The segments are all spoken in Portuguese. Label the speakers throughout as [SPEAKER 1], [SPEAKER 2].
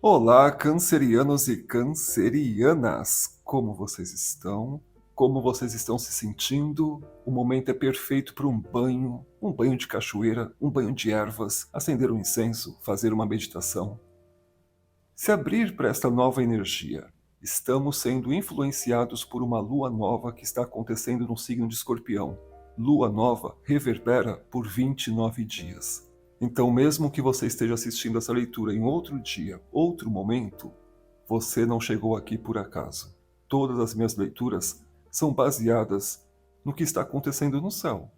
[SPEAKER 1] Olá, cancerianos e cancerianas! Como vocês estão? Como vocês estão se sentindo? O momento é perfeito para um banho de cachoeira, um banho de ervas, acender um incenso, fazer uma meditação. Se abrir para esta nova energia. Estamos sendo influenciados por uma lua nova que está acontecendo no signo de Escorpião. Lua nova reverbera por 29 dias. Então, mesmo que você esteja assistindo essa leitura em outro dia, outro momento, você não chegou aqui por acaso. Todas as minhas leituras são baseadas no que está acontecendo no céu.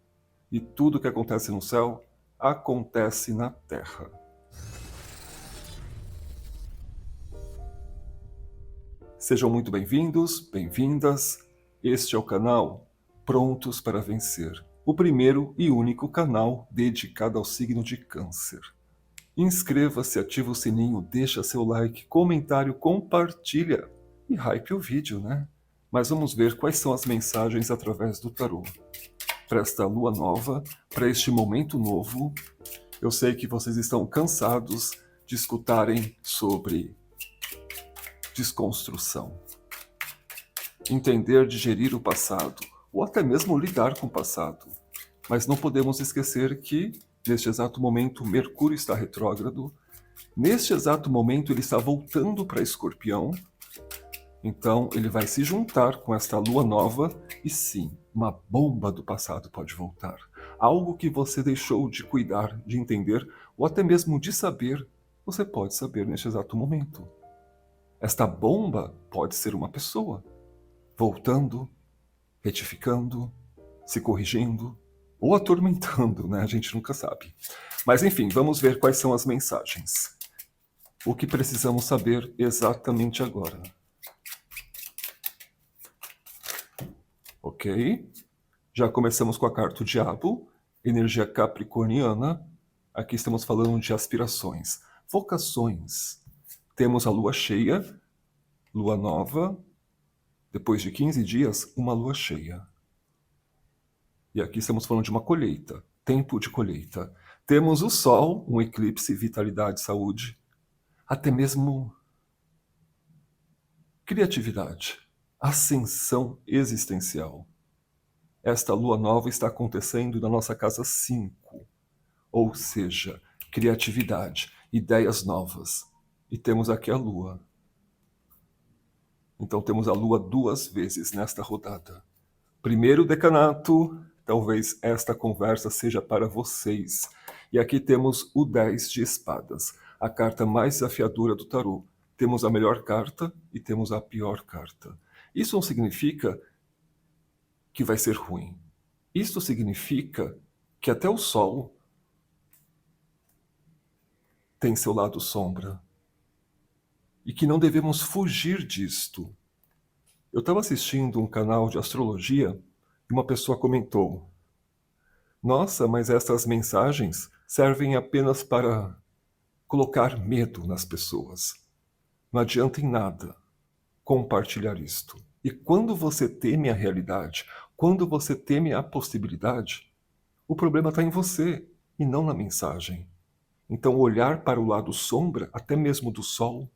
[SPEAKER 1] E tudo que acontece no céu acontece na Terra. Sejam muito bem-vindos, bem-vindas. Este é o canal Prontos para Vencer, o primeiro e único canal dedicado ao signo de Câncer. Inscreva-se, ativa o sininho, deixa seu like, comentário, compartilha e hype o vídeo, né? Mas vamos ver quais são as mensagens através do tarô. Para esta lua nova, para este momento novo, eu sei que vocês estão cansados de escutarem sobre desconstrução. Entender, digerir o passado, ou até mesmo lidar com o passado. Mas não podemos esquecer que, neste exato momento, Mercúrio está retrógrado. Neste exato momento, ele está voltando para Escorpião. Então, ele vai se juntar com esta lua nova e sim, uma bomba do passado pode voltar. Algo que você deixou de cuidar, de entender, ou até mesmo de saber, você pode saber neste exato momento. Esta bomba pode ser uma pessoa, voltando, retificando, se corrigindo, ou atormentando, né? A gente nunca sabe. Mas enfim, vamos ver quais são as mensagens. O que precisamos saber exatamente agora. Ok? Já começamos com a carta do Diabo, energia capricorniana. Aqui estamos falando de aspirações, vocações. Temos a lua cheia, lua nova. Depois de 15 dias, uma lua cheia. E aqui estamos falando de uma colheita, tempo de colheita. Temos o Sol, um eclipse, vitalidade, saúde, até mesmo criatividade, ascensão existencial. Esta lua nova está acontecendo na nossa casa 5, ou seja, criatividade, ideias novas. E temos aqui a lua. Então temos a lua 2 vezes nesta rodada. Primeiro decanato, talvez esta conversa seja para vocês. E aqui temos o 10 de espadas, a carta mais desafiadora do tarô. Temos a melhor carta e temos a pior carta. Isso não significa que vai ser ruim. Isso significa que até o sol tem seu lado sombra. E que não devemos fugir disto. Eu estava assistindo um canal de astrologia e uma pessoa comentou: nossa, mas essas mensagens servem apenas para colocar medo nas pessoas. Não adianta em nada compartilhar isto. E quando você teme a realidade, quando você teme a possibilidade, o problema está em você e não na mensagem. Então, olhar para o lado sombra, até mesmo do sol,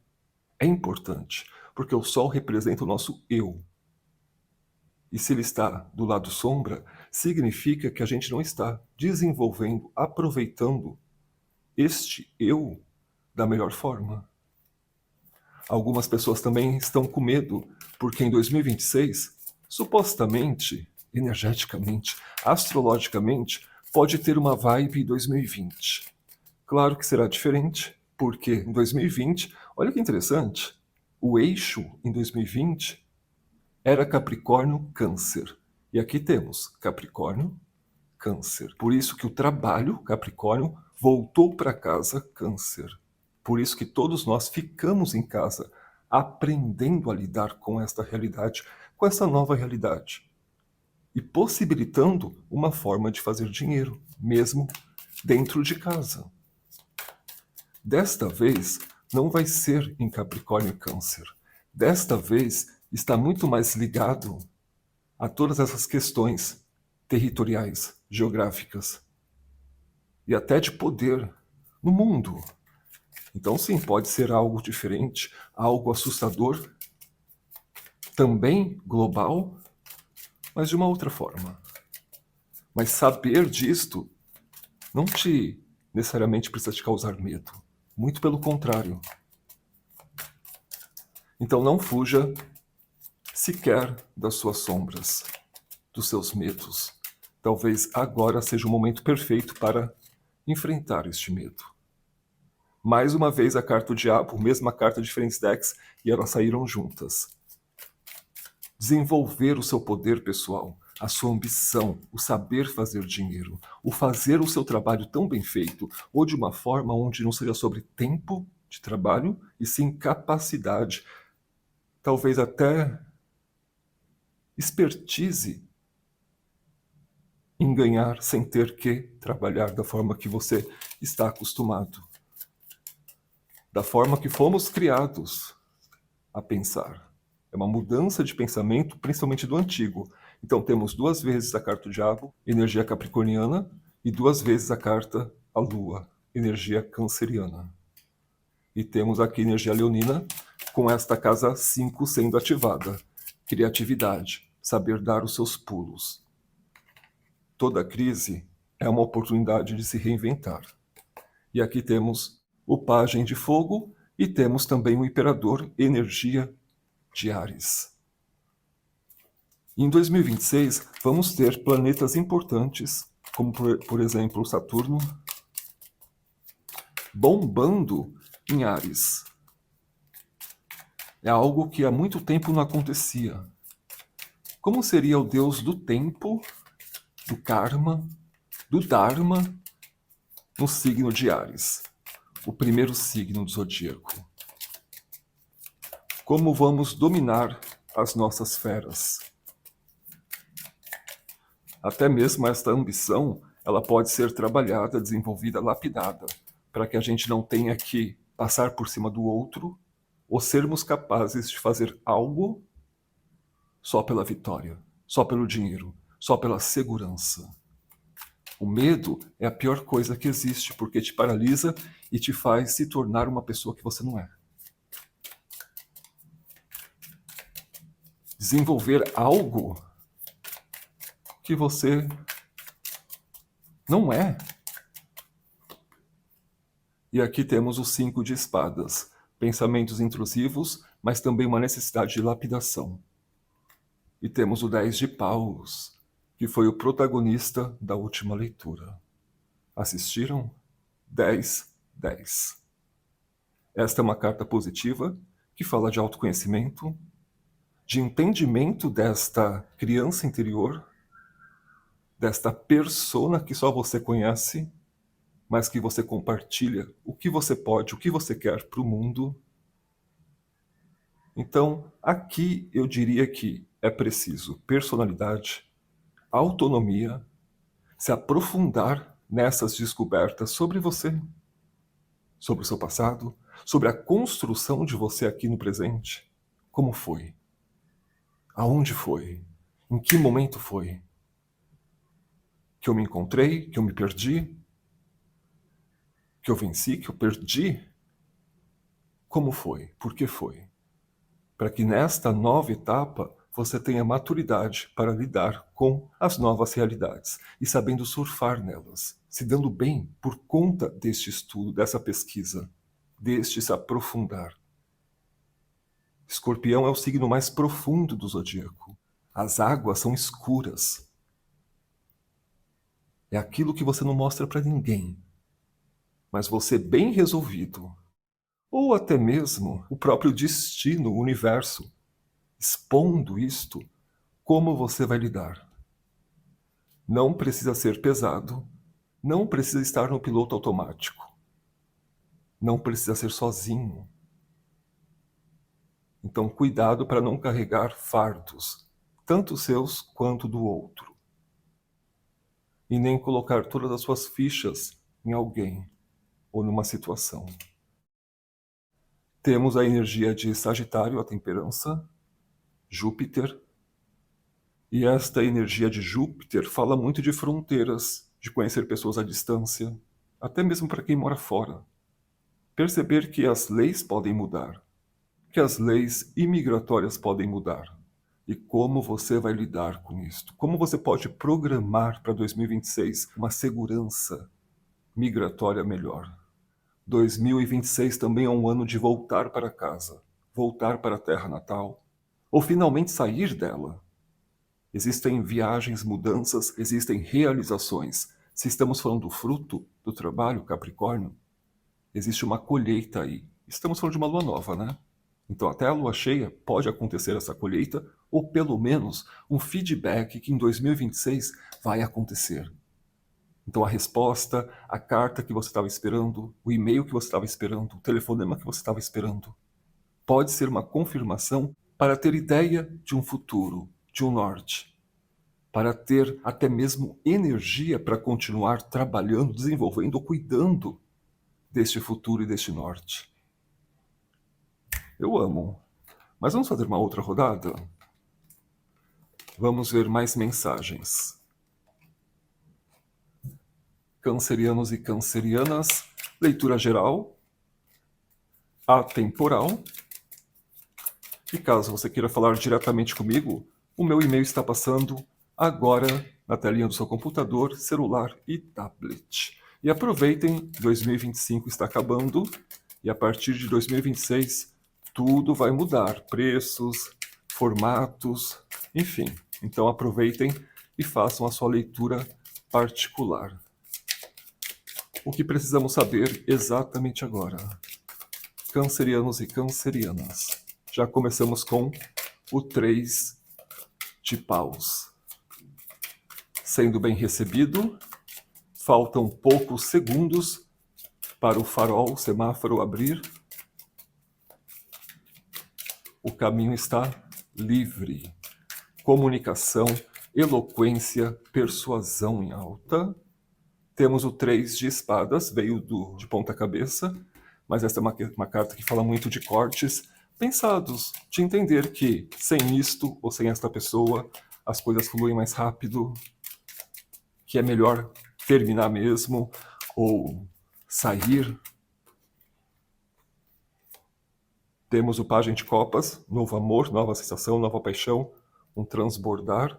[SPEAKER 1] é importante, porque o sol representa o nosso eu. E se ele está do lado sombra, significa que a gente não está desenvolvendo, aproveitando este eu da melhor forma. Algumas pessoas também estão com medo, porque em 2026, supostamente, energeticamente, astrologicamente, pode ter uma vibe 2020. Claro que será diferente, porque em 2020, olha que interessante, o eixo em 2020 era Capricórnio-Câncer. E aqui temos Capricórnio-Câncer. Por isso que o trabalho, Capricórnio, voltou para casa, Câncer. Por isso que todos nós ficamos em casa, aprendendo a lidar com esta realidade, com essa nova realidade. E possibilitando uma forma de fazer dinheiro, mesmo dentro de casa. Desta vez, não vai ser em Capricórnio e Câncer. Desta vez, está muito mais ligado a todas essas questões territoriais, geográficas e até de poder no mundo. Então, sim, pode ser algo diferente, algo assustador, também global, mas de uma outra forma. Mas saber disto não te necessariamente precisa te causar medo. Muito pelo contrário. Então não fuja sequer das suas sombras, dos seus medos. Talvez agora seja o momento perfeito para enfrentar este medo. Mais uma vez a carta do diabo, mesma carta de diferentes decks, e elas saíram juntas. Desenvolver o seu poder pessoal, a sua ambição, o saber fazer dinheiro, o fazer o seu trabalho tão bem feito, ou de uma forma onde não seja sobre tempo de trabalho, e sim capacidade, talvez até expertise em ganhar sem ter que trabalhar da forma que você está acostumado, da forma que fomos criados a pensar. É uma mudança de pensamento, principalmente do antigo. Então temos 2 vezes a carta do diabo, energia capricorniana, e 2 vezes a carta a lua, energia canceriana. E temos aqui energia leonina, com esta casa 5 sendo ativada. Criatividade, saber dar os seus pulos. Toda crise é uma oportunidade de se reinventar. E aqui temos o pajem de fogo e temos também o imperador, energia de Áries. Em 2026, vamos ter planetas importantes, como por exemplo Saturno, bombando em Áries. É algo que há muito tempo não acontecia. Como seria o deus do tempo, do karma, do dharma, no signo de Áries, o primeiro signo do zodíaco? Como vamos dominar as nossas feras? Até mesmo esta ambição, ela pode ser trabalhada, desenvolvida, lapidada, para que a gente não tenha que passar por cima do outro ou sermos capazes de fazer algo só pela vitória, só pelo dinheiro, só pela segurança. O medo é a pior coisa que existe, porque te paralisa e te faz se tornar uma pessoa que você não é. Desenvolver algo que você não é. E aqui temos o 5 de espadas, pensamentos intrusivos, mas também uma necessidade de lapidação. E temos o 10 de paus, que foi o protagonista da última leitura. Assistiram? 10, 10. Esta é uma carta positiva que fala de autoconhecimento, de entendimento desta criança interior, desta persona que só você conhece, mas que você compartilha o que você pode, o que você quer para o mundo. Então, aqui eu diria que é preciso personalidade, autonomia, se aprofundar nessas descobertas sobre você, sobre o seu passado, sobre a construção de você aqui no presente. Como foi? Aonde foi? Em que momento foi? Que eu me encontrei? Que eu me perdi? Que eu venci? Que eu perdi? Como foi? Por que foi? Para que nesta nova etapa você tenha maturidade para lidar com as novas realidades e sabendo surfar nelas, se dando bem por conta deste estudo, dessa pesquisa, deste se aprofundar. Escorpião é o signo mais profundo do zodíaco. As águas são escuras. É aquilo que você não mostra para ninguém. Mas você bem resolvido, ou até mesmo o próprio destino, o universo, expondo isto, como você vai lidar? Não precisa ser pesado, não precisa estar no piloto automático, não precisa ser sozinho. Então, cuidado para não carregar fardos, tanto seus quanto do outro. E nem colocar todas as suas fichas em alguém ou numa situação. Temos a energia de Sagitário, a temperança, Júpiter. E esta energia de Júpiter fala muito de fronteiras, de conhecer pessoas à distância, até mesmo para quem mora fora. perceber que as leis podem mudar, que as leis imigratórias podem mudar. E como você vai lidar com isso? Como você pode programar para 2026 uma segurança migratória melhor? 2026 também é um ano de voltar para casa, voltar para a terra natal, ou finalmente sair dela. Existem viagens, mudanças, existem realizações. Se estamos falando do fruto do trabalho, Capricórnio, existe uma colheita aí. Estamos falando de uma lua nova, né? Então, até a lua cheia pode acontecer essa colheita, ou pelo menos um feedback que em 2026 vai acontecer. Então, a resposta, a carta que você estava esperando, o e-mail que você estava esperando, o telefonema que você estava esperando, pode ser uma confirmação para ter ideia de um futuro, de um norte, para ter até mesmo energia para continuar trabalhando, desenvolvendo, cuidando deste futuro e deste norte. Eu amo. Mas vamos fazer uma outra rodada? Vamos ver mais mensagens. Cancerianos e cancerianas, leitura geral, atemporal. E caso você queira falar diretamente comigo, o meu e-mail está passando agora na telinha do seu computador, celular e tablet. E aproveitem, 2025 está acabando e a partir de 2026 tudo vai mudar, preços, formatos, enfim. Então aproveitem e façam a sua leitura particular. O que precisamos saber exatamente agora? Cancerianos e cancerianas. Já começamos com o 3 de paus. Sendo bem recebido, faltam poucos segundos para o farol, o semáforo abrir. O caminho está livre. Comunicação, eloquência, persuasão em alta. Temos o 3 de espadas, veio de ponta cabeça, mas essa é uma carta que fala muito de cortes pensados, de entender que sem isto ou sem esta pessoa as coisas fluem mais rápido, que é melhor terminar mesmo ou sair. Temos o pajem de copas, novo amor, nova sensação, nova paixão, um transbordar.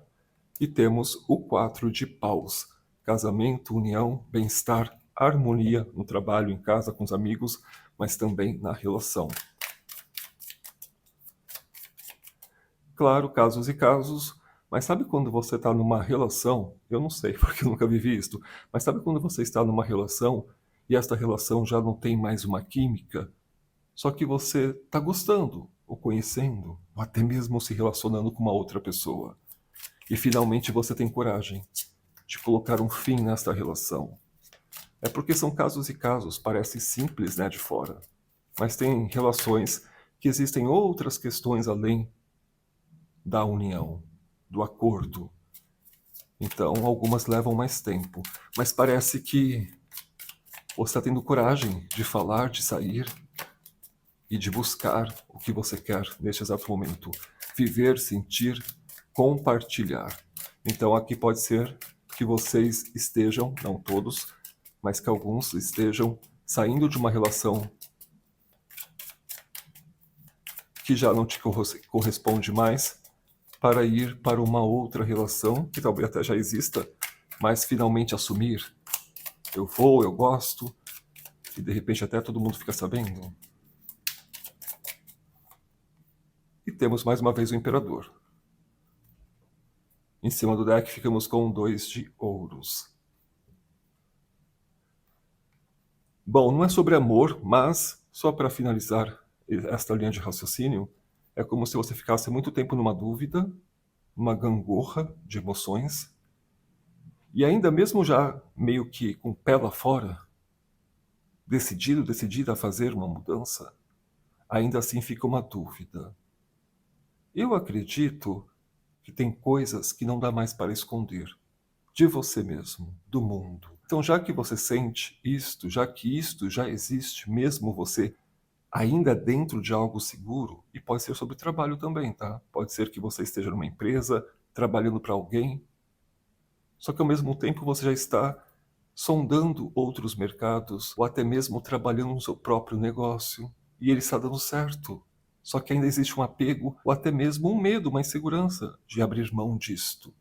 [SPEAKER 1] E temos o 4 de paus, casamento, união, bem-estar, harmonia no trabalho, em casa, com os amigos, mas também na relação. Claro, casos e casos, mas sabe quando você está numa relação, eu não sei porque eu nunca vivi isto, mas sabe quando você está numa relação e esta relação já não tem mais uma química, só que você está gostando, ou conhecendo, ou até mesmo se relacionando com uma outra pessoa. E finalmente você tem coragem de colocar um fim nesta relação. É porque são casos e casos, parece simples, né, de fora. Mas tem relações que existem outras questões além da união, do acordo. Então, algumas levam mais tempo. Mas parece que você está tendo coragem de falar, de sair e de buscar o que você quer neste exato momento. Viver, sentir, compartilhar. Então aqui pode ser que vocês estejam, não todos, mas que alguns estejam saindo de uma relação que já não te corresponde mais para ir para uma outra relação que talvez até já exista, mas finalmente assumir. Eu vou, eu gosto, e de repente até todo mundo fica sabendo. E temos mais uma vez o imperador. Em cima do deck ficamos com 2 de ouros. Bom, não é sobre amor, mas só para finalizar esta linha de raciocínio, é como se você ficasse muito tempo numa dúvida, numa gangorra de emoções, e ainda mesmo já meio que com o pé lá fora, decidida a fazer uma mudança, ainda assim fica uma dúvida. Eu acredito que tem coisas que não dá mais para esconder, de você mesmo, do mundo. Então, já que você sente isto, já que isto já existe, mesmo você ainda dentro de algo seguro, e pode ser sobre trabalho também, tá? Pode ser que você esteja numa empresa, trabalhando para alguém, só que ao mesmo tempo você já está sondando outros mercados ou até mesmo trabalhando no seu próprio negócio. E ele está dando certo. Só que ainda existe um apego ou até mesmo um medo, uma insegurança de abrir mão disto.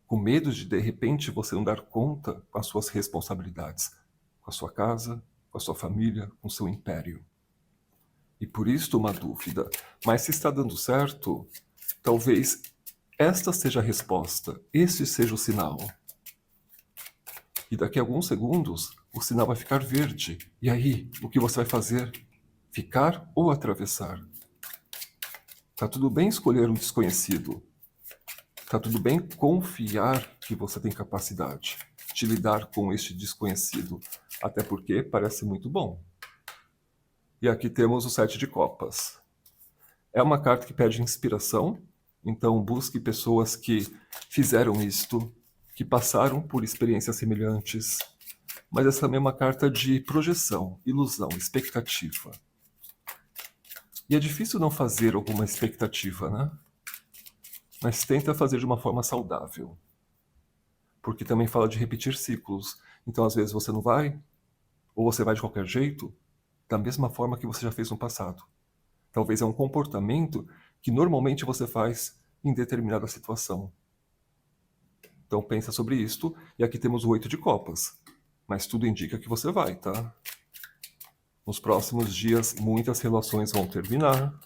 [SPEAKER 1] Com medo de repente, você não dar conta com as suas responsabilidades, com a sua casa, com a sua família, com o seu império. E por isso uma dúvida. Mas se está dando certo, talvez esta seja a resposta, este seja o sinal. E daqui a alguns segundos, o sinal vai ficar verde. E aí, o que você vai fazer? Ficar ou atravessar? Tá tudo bem escolher um desconhecido. Tá tudo bem confiar que você tem capacidade de lidar com este desconhecido. Até porque parece muito bom. E aqui temos o 7 de copas. É uma carta que pede inspiração. Então busque pessoas que fizeram isto, que passaram por experiências semelhantes. Mas essa também é uma carta de projeção, ilusão, expectativa. E é difícil não fazer alguma expectativa, né? Mas tenta fazer de uma forma saudável. Porque também fala de repetir ciclos. Então, às vezes, você não vai, ou você vai de qualquer jeito, da mesma forma que você já fez no passado. Talvez é um comportamento que normalmente você faz em determinada situação. Então, pensa sobre isto. E aqui temos o 8 de copas. Mas tudo indica que você vai, tá? Nos próximos dias, muitas relações vão terminar.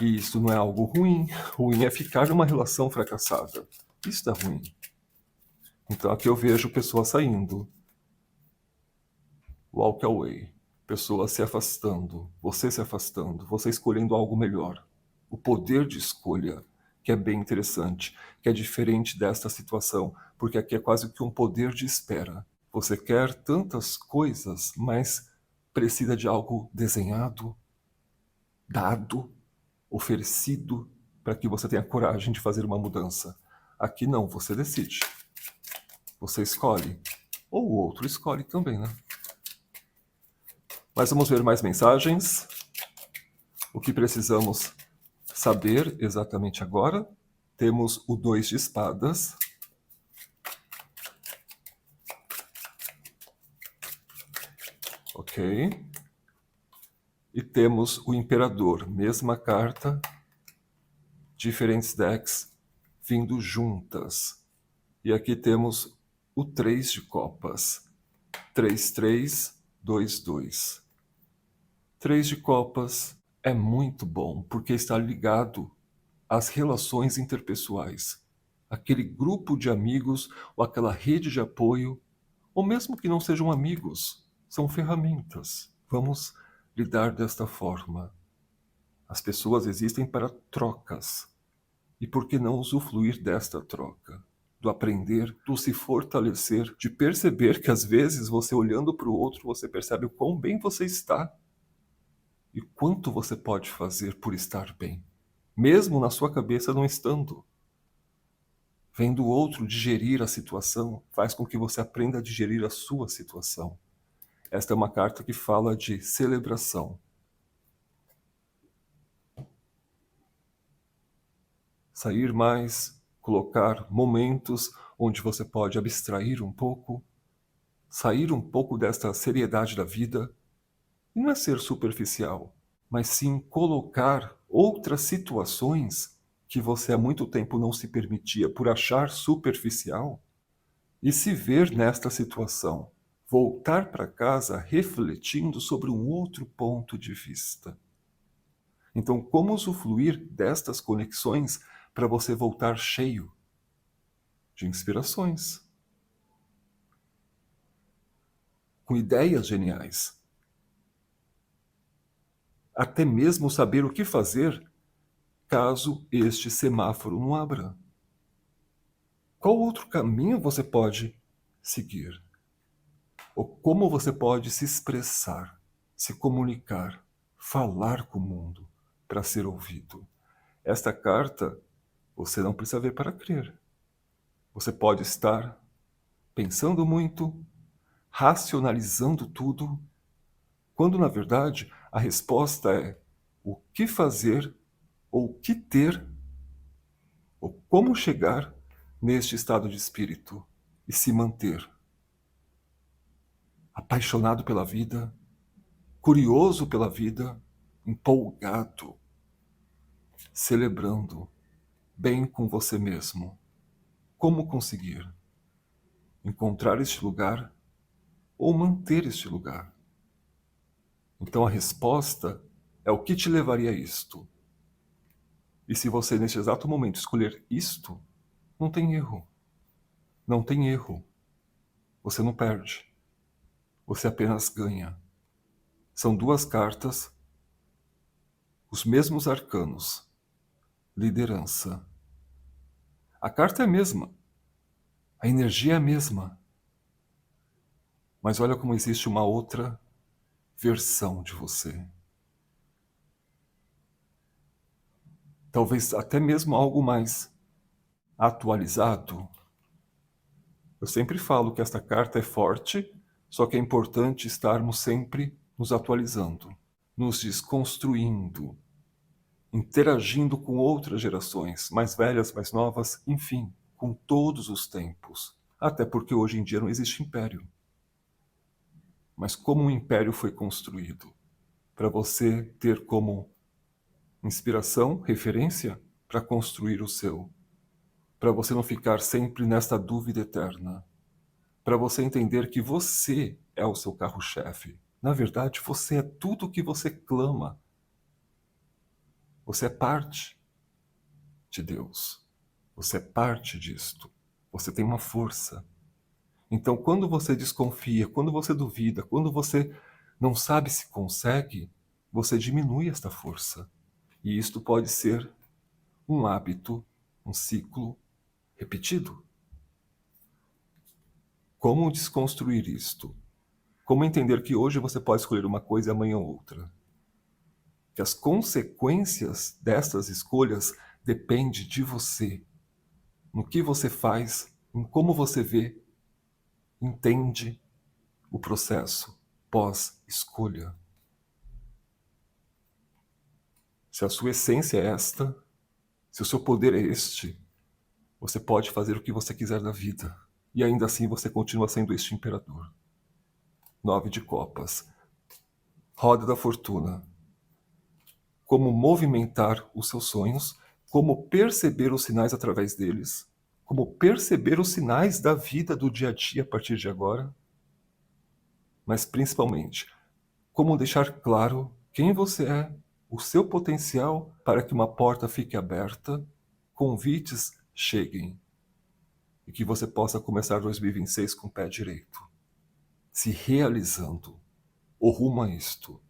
[SPEAKER 1] E isso não é algo ruim. Ruim é ficar numa relação fracassada. Isso é ruim. Então aqui eu vejo pessoas saindo. Walk away. Pessoas se afastando. Você se afastando. Você escolhendo algo melhor. O poder de escolha, que é bem interessante, que é diferente desta situação, porque aqui é quase que um poder de espera. Você quer tantas coisas, mas precisa de algo desenhado, dado, oferecido, para que você tenha coragem de fazer uma mudança. Aqui não, você decide. Você escolhe. Ou o outro escolhe também, né? Mas vamos ver mais mensagens. O que precisamos saber exatamente agora? Temos o 2 de espadas. Ok. E temos o imperador. Mesma carta. Diferentes decks vindo juntas. E aqui temos o 3 de copas. 3, 3, 2, 2. 3 de copas é muito bom, porque está ligado às relações interpessoais. Aquele grupo de amigos, ou aquela rede de apoio, ou mesmo que não sejam amigos, são ferramentas. Vamos lidar desta forma. As pessoas existem para trocas. E por que não usufruir desta troca? Do aprender, do se fortalecer, de perceber que às vezes você olhando para o outro, você percebe o quão bem você está e quanto você pode fazer por estar bem, mesmo na sua cabeça não estando. Vendo o outro digerir a situação, faz com que você aprenda a digerir a sua situação. Esta é uma carta que fala de celebração. Sair mais, colocar momentos onde você pode abstrair um pouco, sair um pouco desta seriedade da vida. E não é ser superficial, mas sim colocar outras situações que você há muito tempo não se permitia por achar superficial e se ver nesta situação. Voltar para casa refletindo sobre um outro ponto de vista. Então, como usufruir destas conexões para você voltar cheio de inspirações, com ideias geniais, até mesmo saber o que fazer caso este semáforo não abra? Qual outro caminho você pode seguir? Ou como você pode se expressar, se comunicar, falar com o mundo para ser ouvido? Esta carta você não precisa ver para crer. Você pode estar pensando muito, racionalizando tudo, quando na verdade a resposta é o que fazer ou o que ter ou como chegar neste estado de espírito. e se manter apaixonado pela vida, curioso pela vida, empolgado, celebrando, bem com você mesmo. Como conseguir encontrar este lugar ou manter este lugar? Então a resposta é o que te levaria a isto. E se você neste exato momento escolher isto, não tem erro. Não tem erro. Você não perde. Você apenas ganha. São duas cartas, os mesmos arcanos. Liderança. A carta é a mesma. A energia é a mesma. Mas olha como existe uma outra versão de você. Talvez até mesmo algo mais atualizado. Eu sempre falo que esta carta é forte, só que é importante estarmos sempre nos atualizando, nos desconstruindo, interagindo com outras gerações, mais velhas, mais novas, enfim, com todos os tempos. Até porque hoje em dia não existe império. Mas como um império foi construído? Para você ter como inspiração, referência, para construir o seu. Para você não ficar sempre nesta dúvida eterna. Para você entender que você é o seu carro-chefe. Na verdade, você é tudo o que você clama. Você é parte de Deus. Você é parte disto. Você tem uma força. Então, quando você desconfia, quando você duvida, quando você não sabe se consegue, você diminui esta força. E isto pode ser um hábito, um ciclo repetido. Como desconstruir isto? Como entender que hoje você pode escolher uma coisa e amanhã outra? Que as consequências destas escolhas dependem de você, no que você faz, em como você vê, entende o processo pós-escolha. Se a sua essência é esta, se o seu poder é este, você pode fazer o que você quiser da vida. E ainda assim você continua sendo este imperador. 9 de copas. Roda da fortuna. Como movimentar os seus sonhos, como perceber os sinais através deles, como perceber os sinais da vida do dia a dia a partir de agora, mas principalmente, como deixar claro quem você é, o seu potencial para que uma porta fique aberta, convites cheguem e que você possa começar 2026 com o pé direito, se realizando o rumo a isto.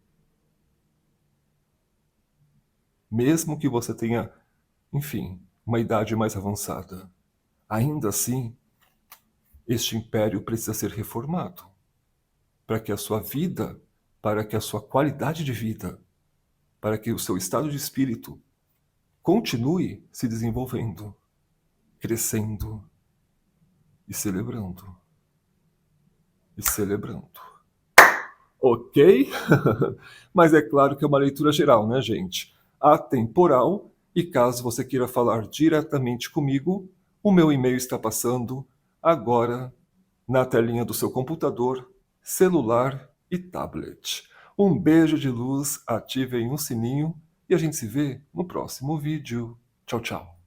[SPEAKER 1] Mesmo que você tenha, enfim, uma idade mais avançada, ainda assim, este império precisa ser reformado para que a sua vida, para que a sua qualidade de vida, para que o seu estado de espírito continue se desenvolvendo, crescendo e celebrando. E celebrando. Ok? Mas é claro que é uma leitura geral, né, gente? Atemporal. E caso você queira falar diretamente comigo, o meu e-mail está passando agora na telinha do seu computador, celular e tablet. Um beijo de luz, ativem o sininho e a gente se vê no próximo vídeo. Tchau, tchau.